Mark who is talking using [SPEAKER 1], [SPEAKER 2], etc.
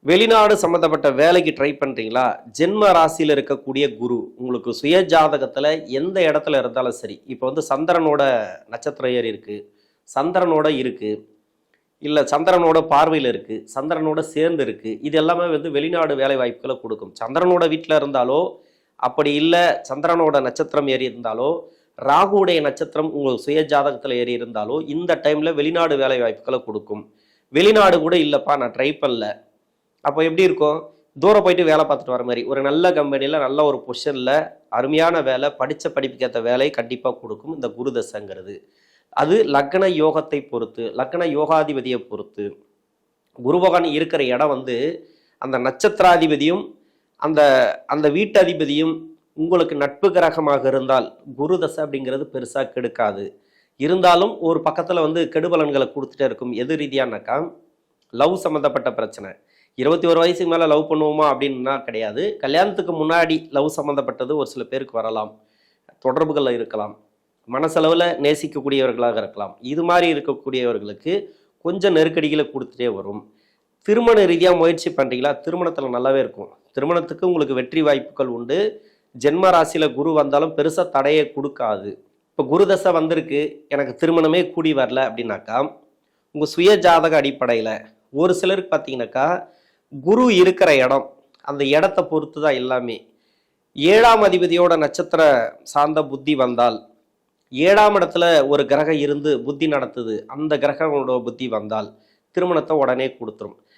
[SPEAKER 1] வெளிநாடு சம்மந்தப்பட்ட வேலைக்கு ட்ரை பண்ணுறீங்களா? ஜென்ம ராசியில இருக்கக்கூடிய குரு, உங்களுக்கு சுய ஜாதகத்துல எந்த இடத்துல இருந்தாலும் சரி, இப்போ வந்து சந்திரனோட நட்சத்திரம் ஏறி இருக்கு, சந்திரனோட இருக்கு, இல்ல சந்திரனோட பார்வையில இருக்கு, சந்திரனோட சேர்ந்து இருக்கு. இது எல்லாமே வந்து வெளிநாடு வேலை வாய்ப்புகளை கொடுக்கும். சந்திரனோட வீட்டில் இருந்தாலோ, அப்படி இல்லை சந்திரனோட நட்சத்திரம் ஏறி இருந்தாலோ, ராகுவுடைய நட்சத்திரம் உங்கள் சுய ஜாதகத்தில் ஏறி இருந்தாலோ, இந்த டைம்ல வெளிநாடு வேலை வாய்ப்புகளை கொடுக்கும். வெளிநாடு கூட இல்லைப்பா நான் ட்ரை பண்ணல, அப்போ எப்படி இருக்கும்? தூரம் போயிட்டு வேலை பார்த்துட்டு வர மாதிரி ஒரு நல்ல கம்பெனியில் நல்ல ஒரு பொசிஷனில் அருமையான வேலை, படித்த படிப்புக்கேற்ற வேலை கண்டிப்பாக கொடுக்கும் இந்த குரு தசைங்கிறது. அது லக்ன யோகத்தை பொறுத்து, லக்ன யோகாதிபதியை பொறுத்து. குரு பகவான் இருக்கிற இடம் வந்து அந்த நட்சத்திராதிபதியும் அந்த அந்த வீட்டு அதிபதியும் உங்களுக்கு நட்பு கிரகமாக இருந்தால் குரு தசை அப்படிங்கிறது பெருசாக கெடுக்காது. இருந்தாலும் ஒரு பக்கத்தில் வந்து கெடுபலன்களை கொடுத்துட்டே இருக்கும். எது ரீதியானாக்கா லவ் சம்மந்தப்பட்ட பிரச்சனை. 21 வயசுக்கு மேலே லவ் பண்ணுவோமா அப்படின்னா கிடையாது. கல்யாணத்துக்கு முன்னாடி லவ் சம்மந்தப்பட்டது ஒரு சில பேருக்கு வரலாம், தொடர்புகளில் இருக்கலாம், மனசளவில் நேசிக்கக்கூடியவர்களாக இருக்கலாம். இது மாதிரி இருக்கக்கூடியவர்களுக்கு கொஞ்சம் நெருக்கடிகளை கொடுத்துட்டே வரும். திருமண ரீதியாக முயற்சி பண்ணுறீங்களா? திருமணத்தில் நல்லாவே இருக்கும். திருமணத்துக்கு உங்களுக்கு வெற்றி வாய்ப்புகள் உண்டு. ஜென்ம ராசியில் குரு வந்தாலும் பெருசாக தடையை கொடுக்காது. இப்போ குரு தசை வந்திருக்கு, எனக்கு திருமணமே கூடி வரல அப்படின்னாக்கா, உங்கள் சுய ஜாதக அடிப்படையில் ஒரு சிலருக்கு பார்த்தீங்கன்னாக்கா குரு இருக்கிற இடம், அந்த இடத்த பொறுத்து தான் எல்லாமே. 7ஆம் அதிபதியோட நட்சத்திர சார்ந்த புத்தி வந்தால், 7ஆம் இடத்துல ஒரு கிரகம் இருந்து புத்தி நடத்துது, அந்த கிரகங்களோட புத்தி வந்தால் திருமணத்தை உடனே கொடுத்துரும்.